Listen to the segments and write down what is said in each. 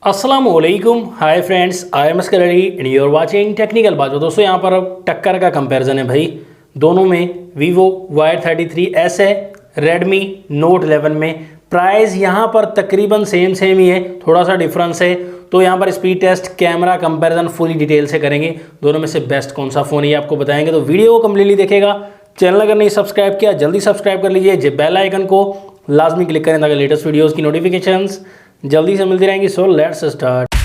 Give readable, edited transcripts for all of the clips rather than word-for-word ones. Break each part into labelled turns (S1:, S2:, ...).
S1: अस्सलामुअलैकुम, hi friends, I am Askari and you are watching technical Baju. दोस्तों यहाँ पर अब टक्कर का कंपैरिजन है भाई। दोनों में वीवो Y33s है, रेडमी नोट 11 में। प्राइस यहाँ पर तकरीबन सेम ही है, थोड़ा सा डिफरेंस है। तो यहाँ पर speed test, camera comparison fully detail से करेंगे। दोनों में से बेस्ट कौन सा फ़ोन है ये आपको बताएंगे, तो वीडियो को कम्प्लीटली देखेगा। चैनल अगर नहीं सब्सक्राइब किया जल्दी सब्सक्राइब कर लीजिए, जे बेल आइकन को लाजमी क्लिक करें ताकि लेटेस्ट वीडियोज़ की नोटिफिकेशंस जल्दी से मिलती रहेंगी। So let's start.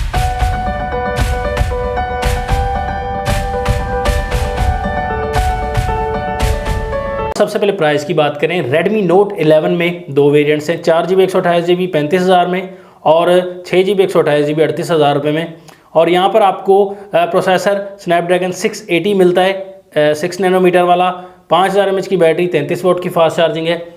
S1: सबसे पहले प्राइस की बात करें, Redmi Note 11 में दो वेरिएंट्स हैं, 4GB 128GB 35,000 में और 6GB 128GB 38,000 रुपये में। और यहाँ पर आपको प्रोसेसर स्नैपड्रैगन 680 मिलता है, 6 नैनोमीटर वाला, 5000 mAh की बैटरी, 33 वोट की फास्ट चार्जिंग है।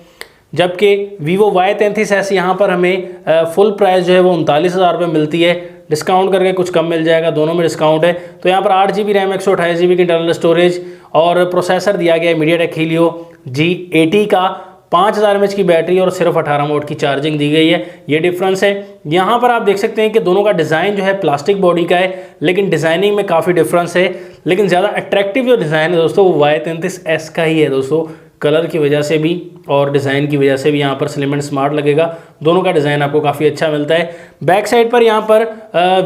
S1: जबकि Vivo Y33s यहाँ पर हमें फुल प्राइस जो है वो 39,000 रुपये मिलती है, डिस्काउंट करके कुछ कम मिल जाएगा, दोनों में डिस्काउंट है। तो यहाँ पर 8GB रैम, 128GB की इंटरनल स्टोरेज और प्रोसेसर दिया गया है MediaTek Helio G80 का, 5000 mAh की बैटरी और सिर्फ 18 वोट की चार्जिंग दी गई है। ये डिफरेंस है। यहाँ पर आप देख सकते हैं कि दोनों का डिज़ाइन जो है प्लास्टिक बॉडी का है, लेकिन डिज़ाइनिंग में काफ़ी डिफरेंस है। लेकिन ज़्यादा अट्रैक्टिव जो डिज़ाइन है दोस्तों वो Y33s का ही है दोस्तों, कलर की वजह से भी और डिज़ाइन की वजह से भी। यहाँ पर स्लिम एंड स्मार्ट लगेगा, दोनों का डिज़ाइन आपको काफ़ी अच्छा मिलता है। बैक साइड पर यहाँ पर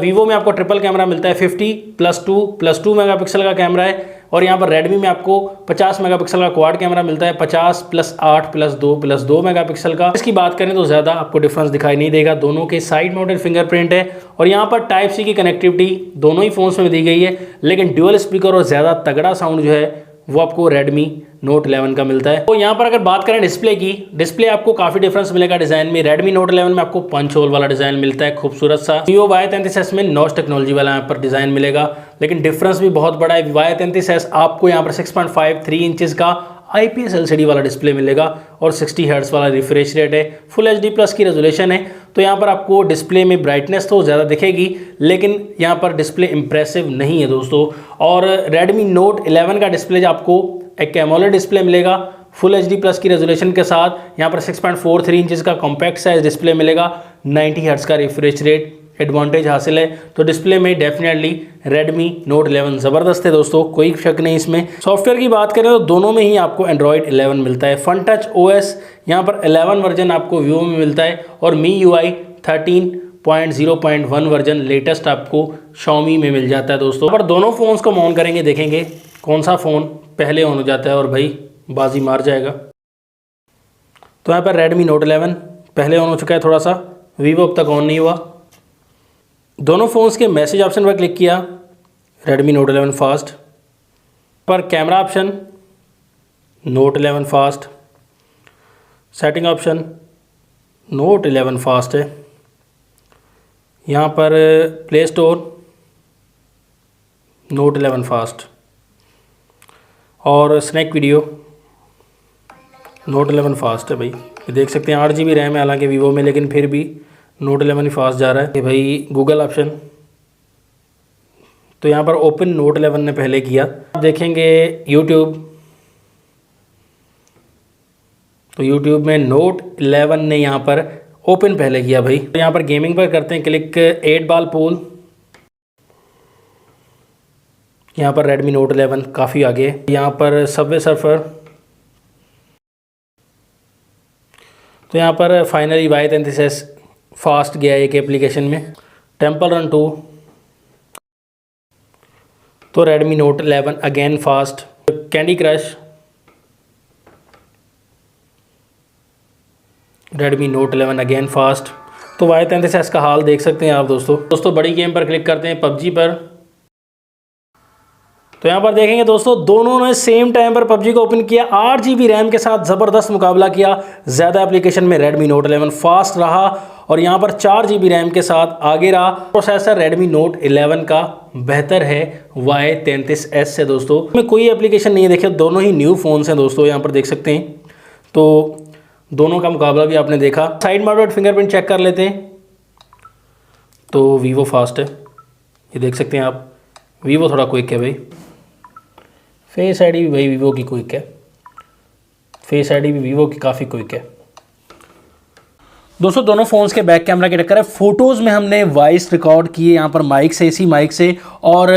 S1: वीवो में आपको ट्रिपल कैमरा मिलता है, 50+2+2 मेगापिक्सल का कैमरा है। और यहाँ पर रेडमी में आपको 50 मेगापिक्सल का क्वाड कैमरा मिलता है, 50+8+2+2 मेगापिक्सल का। इसकी बात करें तो ज़्यादा आपको डिफरेंस दिखाई नहीं देगा, दोनों के साइड माउंटेड फिंगरप्रिंट है। और यहाँ पर टाइप सी की कनेक्टिविटी दोनों ही फ़ोन्स में दी गई है, लेकिन ड्यूअल स्पीकर और ज़्यादा तगड़ा साउंड जो है वो आपको Redmi Note 11 का मिलता है। तो यहाँ पर अगर बात करें डिस्प्ले की, डिस्प्ले आपको काफ़ी डिफरेंस मिलेगा डिज़ाइन में। Redmi Note 11 में आपको पंच होल वाला डिज़ाइन मिलता है, खूबसूरत सा। Vivo Y33s में नॉच टेक्नोलॉजी वाला यहाँ पर डिज़ाइन मिलेगा, लेकिन डिफरेंस भी बहुत बड़ा है। Y33s आपको यहाँ पर 6.53 इंचज़ का IPS LCD वाला डिस्प्ले मिलेगा और 60 हर्ट्ज वाला रिफ्रेश रेट है, फुल HD+ की रेजोल्यूशन है। तो यहाँ पर आपको डिस्प्ले में ब्राइटनेस तो ज़्यादा दिखेगी, लेकिन यहाँ पर डिस्प्ले इंप्रेसिव नहीं है दोस्तों। और Redmi Note 11 का डिस्प्ले आपको एक एमोलेड डिस्प्ले मिलेगा फुल HD+ की रेजोल्यूशन के साथ। यहाँ पर 6.43 इंचज़ का कॉम्पैक्ट साइज डिस्प्ले मिलेगा, 90 हर्ट्ज का रिफ्रेश रेट एडवांटेज हासिल है। तो डिस्प्ले में डेफिनेटली Redmi Note 11 ज़बरदस्त है दोस्तों, कोई शक नहीं इसमें। सॉफ्टवेयर की बात करें तो दोनों में ही आपको Android 11 मिलता है। फन टच OS यहाँ पर 11 वर्जन आपको Vivo में मिलता है और MIUI 13.0.1 वर्जन लेटेस्ट आपको Xiaomi में मिल जाता है दोस्तों। पर दोनों फ़ोन्स को ऑन करेंगे, देखेंगे कौन सा फ़ोन पहले ऑन हो जाता है और भाई बाजी मार जाएगा। तो यहाँ पर Redmi Note 11 पहले ऑन हो चुका है, थोड़ा सा Vivo अब तक ऑन नहीं हुआ। दोनों फ़ोन्स के मैसेज ऑप्शन पर क्लिक किया, Redmi Note 11 फास्ट। पर camera option Note 11 fast, setting option Note 11 fast है। यहाँ पर प्ले स्टोर Note 11 फास्ट और स्नैक वीडियो Note 11 फास्ट है भाई। ये देख सकते हैं 8GB रैम है हालांकि Vivo में, लेकिन फिर भी Note 11 ही फास्ट जा रहा है। भाई गूगल ऑप्शन, तो यहाँ पर ओपन Note 11 ने पहले किया। आप देखेंगे यूट्यूब, तो यूट्यूब में Note 11 ने यहाँ पर ओपन पहले किया भाई। तो यहाँ पर गेमिंग पर करते हैं क्लिक, 8 बॉल पूल। यहाँ पर Redmi Note 11 काफ़ी आगे। यहाँ पर सबवे सर्फर, तो यहाँ पर फाइनली Y33s फास्ट गया एक एप्लीकेशन में। टेम्पल रन 2, तो Redmi Note 11 again fast. Candy crush, Redmi Note 11 again fast. तो Y33s का हाल देख सकते हैं आप दोस्तों। बड़ी गेम पर क्लिक करते हैं, PUBG पर। तो यहाँ पर देखेंगे दोस्तों, दोनों ने सेम टाइम पर PUBG को ओपन किया, 8GB रैम के साथ ज़बरदस्त मुकाबला किया। ज़्यादा एप्लीकेशन में Redmi Note 11 फास्ट रहा और यहाँ पर 4GB रैम के साथ आगे रहा। प्रोसेसर Redmi Note 11 का बेहतर है Y33s से दोस्तों। इसमें कोई एप्लीकेशन नहीं है, देखिए दोनों ही न्यू फ़ोन्स हैं दोस्तों, यहाँ पर देख सकते हैं। तो दोनों का मुकाबला भी आपने देखा। साइड माउंटेड फिंगरप्रिंट चेक कर लेते हैं, तो Vivo फास्ट है, ये देख सकते हैं आप। Vivo थोड़ा क्विक है भाई। फेस ID भी भाई Vivo की क्विक है, फेस ID भी Vivo की काफ़ी क्विक है। दोस्तों दोनों फ़ोन्स के बैक कैमरा की टक्कर है। फ़ोटोज़ में हमने वॉइस रिकॉर्ड किए यहाँ पर माइक से, इसी माइक से, और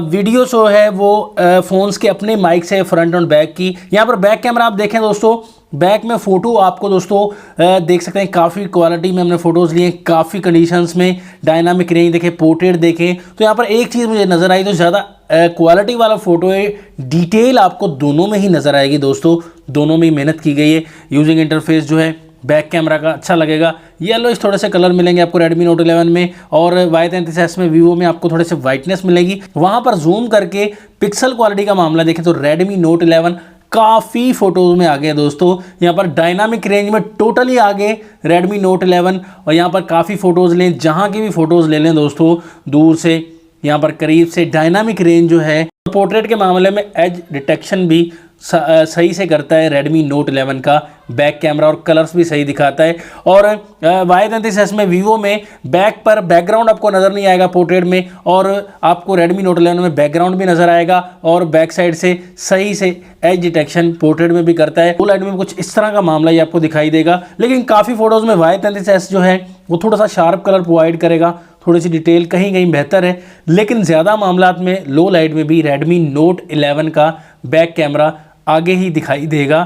S1: वीडियो जो है वो फ़ोन्स के अपने माइक से फ्रंट और बैक की। यहाँ पर बैक कैमरा आप देखें दोस्तों, बैक में फ़ोटो आपको दोस्तों देख सकते हैं, काफ़ी क्वालिटी में हमने फ़ोटोज़ लिए, काफ़ी कंडीशंस में, डायनामिक रेंज देखें, पोर्ट्रेट देखें। तो यहाँ पर एक चीज़ मुझे नज़र आई, तो ज़्यादा क्वालिटी वाला फ़ोटो है, डिटेल आपको दोनों में ही नज़र आएगी दोस्तों, दोनों में ही मेहनत की गई है। यूजिंग इंटरफेस जो है बैक कैमरा का अच्छा लगेगा। येलोइश थोड़े से कलर मिलेंगे आपको Redmi Note 11 में, और Y33s में Vivo में आपको थोड़े से वाइटनेस मिलेगी। वहाँ पर जूम करके पिक्सल क्वालिटी का मामला देखें तो Redmi Note 11 काफ़ी फ़ोटोज़ में आगे है दोस्तों। यहाँ पर डायनामिक रेंज में टोटली आगे Redmi Note 11, और यहाँ पर काफ़ी फ़ोटोज़ लें, जहाँ की भी फ़ोटोज़ ले लें दोस्तों, दूर से, यहाँ पर करीब से, डायनामिक रेंज जो है। पोर्ट्रेट के मामले में एज डिटेक्शन भी सही से करता है Redmi Note 11 का बैक कैमरा, और कलर्स भी सही दिखाता है। और Y33s में Vivo में बैक पर बैकग्राउंड आपको नज़र नहीं आएगा पोर्ट्रेट में, और आपको Redmi Note 11 में बैकग्राउंड भी नज़र आएगा, और बैक साइड से सही से एज डिटेक्शन पोर्ट्रेट में भी करता है। फुल लाइट में कुछ इस तरह का मामला ये आपको दिखाई देगा, लेकिन काफ़ी फ़ोटोज़ में Y33s जो है वो थोड़ा सा शार्प कलर प्रोवाइड करेगा, थोड़ी सी डिटेल कहीं कहीं बेहतर है, लेकिन ज़्यादा मामलात में लो लाइट में भी Redmi Note 11 का बैक कैमरा आगे ही दिखाई देगा।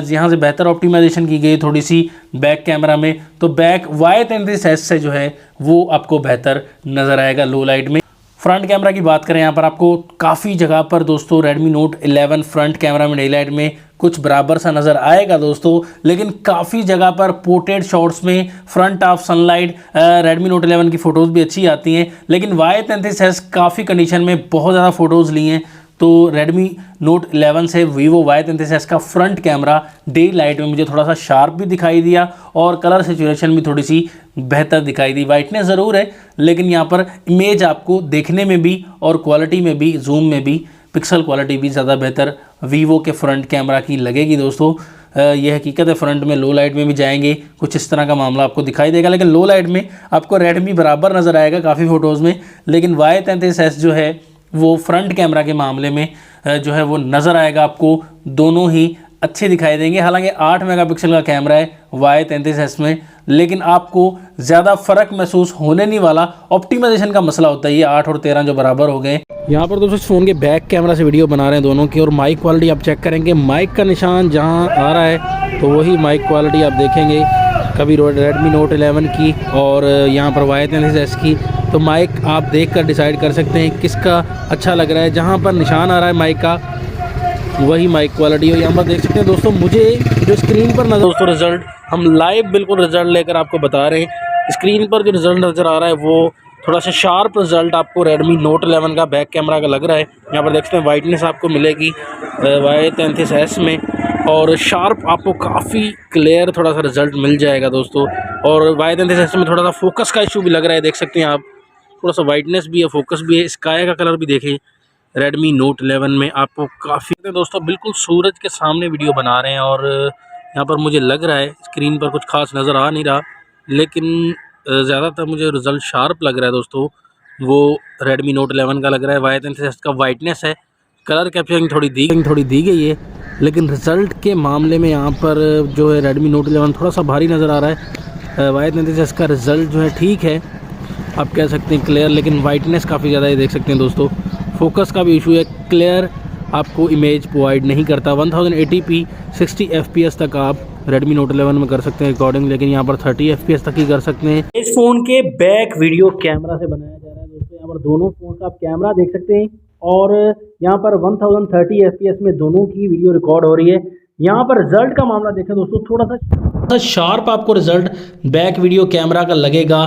S1: यहाँ से बेहतर ऑप्टिमाइजेशन की गई थोड़ी सी बैक कैमरा में, तो बैक Y33s से जो है वो आपको बेहतर नज़र आएगा लो लाइट में। फ्रंट कैमरा की बात करें, यहाँ पर आपको काफ़ी जगह पर दोस्तों Redmi Note 11 फ्रंट कैमरा में डे लाइट में कुछ बराबर सा नज़र आएगा दोस्तों, लेकिन काफ़ी जगह पर पोर्ट्रेट शॉट्स में front of sunlight Redmi Note 11 की फ़ोटोज़ भी अच्छी आती हैं, लेकिन Y33s काफ़ी कंडीशन में बहुत ज़्यादा फ़ोटोज़ ली हैं। तो Redmi Note 11 से Vivo Y33s का फ्रंट कैमरा डे लाइट में मुझे थोड़ा सा शार्प भी दिखाई दिया, और कलर सिचुएशन भी थोड़ी सी बेहतर दिखाई दी। वाइटनेस ज़रूर है, लेकिन यहाँ पर इमेज आपको देखने में भी और क्वालिटी में भी, जूम में भी, पिक्सल क्वालिटी भी ज़्यादा बेहतर Vivo के फ्रंट कैमरा की लगेगी दोस्तों। यह हकीकत है, फ्रंट में लो लाइट में भी जाएंगे कुछ इस तरह का मामला आपको दिखाई देगा, लेकिन लो लाइट में आपको Redmi बराबर नज़र आएगा काफ़ी फ़ोटोज़ में, लेकिन Y33s जो है वो फ्रंट कैमरा के मामले में जो है वो नज़र आएगा आपको, दोनों ही अच्छे दिखाई देंगे। हालांकि 8 मेगापिक्सल का कैमरा है Y33s में, लेकिन आपको ज़्यादा फ़र्क महसूस होने नहीं वाला। ऑप्टिमाइजेशन का मसला होता है, ये 8 और 13 जो बराबर हो गए। यहाँ पर दोस्तों फ़ोन के बैक कैमरा से वीडियो बना रहे हैं दोनों की, और माइक क्वालिटी आप चेक करेंगे, माइक का निशान जहाँ आ रहा है तो वही माइक क्वालिटी आप देखेंगे, कभी Redmi Note 11 की और यहाँ पर Y33s की। तो माइक आप देखकर डिसाइड कर सकते हैं किसका अच्छा लग रहा है। जहाँ पर निशान आ रहा है माइक का वही माइक क्वालिटी हो। यहाँ पर देख सकते हैं दोस्तों, मुझे जो स्क्रीन पर नज़र, दोस्तों रिज़ल्ट हम लाइव बिल्कुल रिज़ल्ट लेकर आपको बता रहे हैं। स्क्रीन पर जो रिज़ल्ट नज़र आ रहा है वो थोड़ा सा शार्प रिज़ल्ट आपको Redmi Note 11 का बैक कैमरा का लग रहा है। यहाँ पर देख सकते हैं वाइटनेस आपको मिलेगी Y33s में, और शार्प आपको काफ़ी क्लियर थोड़ा सा रिज़ल्ट मिल जाएगा दोस्तों। और Y33s में थोड़ा सा फोकस का इशू भी लग रहा है, देख सकते हैं आप, थोड़ा सा वाइटनेस भी है, फोकस भी है। स्काई का कलर भी देखें Redmi Note 11 में आपको काफ़ी। दोस्तों बिल्कुल सूरज के सामने वीडियो बना रहे हैं, और यहाँ पर मुझे लग रहा है स्क्रीन पर कुछ खास नज़र आ नहीं रहा, लेकिन ज़्यादातर मुझे रिज़ल्ट शार्प लग रहा है दोस्तों, वो Redmi Note 11 का लग रहा है। Y33s का वाइटनेस है, कलर कैप्चरिंग थोड़ी दी गई है, लेकिन रिज़ल्ट के मामले में यहाँ पर जो है Redmi Note 11 थोड़ा सा भारी नज़र आ रहा है। Y33s का रिज़ल्ट जो है ठीक है, आप कह सकते हैं क्लियर, लेकिन वाइटनेस काफ़ी ज़्यादा है, देख सकते हैं दोस्तों। फोकस का भी इशू है, क्लियर आपको इमेज प्रोवाइड नहीं करता। 1080p 60 fps तक आप Redmi Note 11 में कर सकते हैं रिकॉर्डिंग, लेकिन यहाँ पर 30 fps तक ही कर सकते हैं। इस फ़ोन के बैक वीडियो कैमरा से बनाया जा रहा है दोस्तों। यहाँ पर दोनों फ़ोन का आप कैमरा देख सकते हैं, और यहाँ पर 1030 fps में दोनों की वीडियो रिकॉर्ड हो रही है। यहाँ पर रिज़ल्ट का मामला देखें दोस्तों, थोड़ा सा शार्प आपको रिज़ल्ट बैक वीडियो कैमरा का लगेगा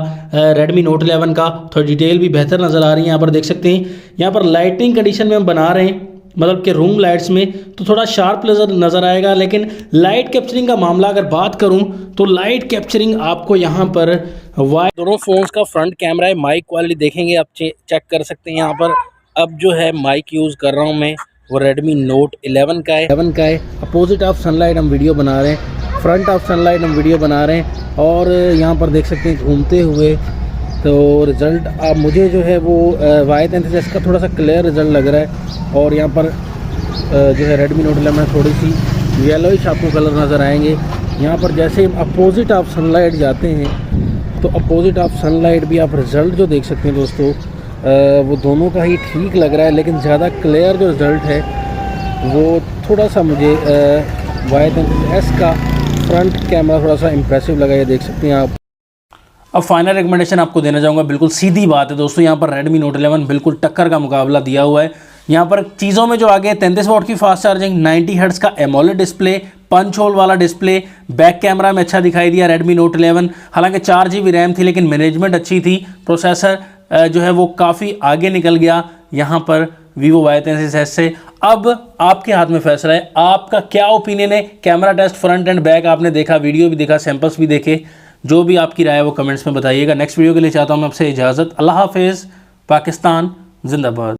S1: Redmi Note 11 का। थोड़ी डिटेल भी बेहतर नज़र आ रही है, यहाँ पर देख सकते हैं। यहाँ पर लाइटिंग कंडीशन में हम बना रहे हैं, मतलब कि रूम लाइट्स में, तो थोड़ा शार्प नज़र आएगा, लेकिन लाइट कैप्चरिंग का मामला अगर बात करूं तो लाइट कैप्चरिंग आपको यहाँ पर दोनों फ़ोन्स का फ्रंट कैमरा है। माइक क्वालिटी देखेंगे आप, चेक कर सकते हैं। यहाँ पर अब जो है माइक यूज़ कर रहा हूँ मैं, वो Redmi Note 11 का है। अपोजिट ऑफ सनलाइट हम वीडियो बना रहे हैं, फ्रंट ऑफ सनलाइट हम वीडियो बना रहे हैं, और यहाँ पर देख सकते हैं घूमते हुए। तो रिज़ल्ट अब मुझे जो है वो Y33s का थोड़ा सा क्लियर रिज़ल्ट लग रहा है, और यहाँ पर जो है Redmi Note 11 में थोड़ी सी येलोइश आपको कलर नज़र आएंगे, यहाँ पर जैसे अपोजिट आप सनलाइट जाते हैं तो अपोजिट ऑफ सनलाइट भी आप रिज़ल्ट जो देख सकते हैं दोस्तों, वो दोनों का ही ठीक लग रहा है, लेकिन ज़्यादा क्लियर जो रिज़ल्ट है वो थोड़ा सा मुझे Y33S का फ्रंट कैमरा थोड़ा सा इम्प्रेसिव लगा, ये देख सकते हैं आप। अब फाइनल रिकमेंडेशन आपको देना चाहूँगा, बिल्कुल सीधी बात है दोस्तों, यहाँ पर Redmi Note 11 बिल्कुल टक्कर का मुकाबला दिया हुआ है। यहाँ पर चीज़ों में जो आगे 33 वाट की फास्ट चार्जिंग, 90 हर्ट्ज़ का एमोलेड डिस्प्ले, पंच होल वाला डिस्प्ले, बैक कैमरा में अच्छा दिखाई दिया Redmi Note 11। हालांकि 4 GB रैम थी लेकिन मैनेजमेंट अच्छी थी, प्रोसेसर जो है वो काफ़ी आगे निकल गया यहाँ पर Vivo Y33S से। अब आपके हाथ में फैसला है, आपका क्या ओपिनियन है। Camera test front and back आपने देखा, वीडियो भी देखा, सैंपल्स भी देखे, जो भी आपकी राय है वो कमेंट्स में बताइएगा। नेक्स्ट वीडियो के लिए चाहता हूँ मैं आपसे इजाज़त। अल्लाह हाफिज़। पाकिस्तान जिंदाबाद।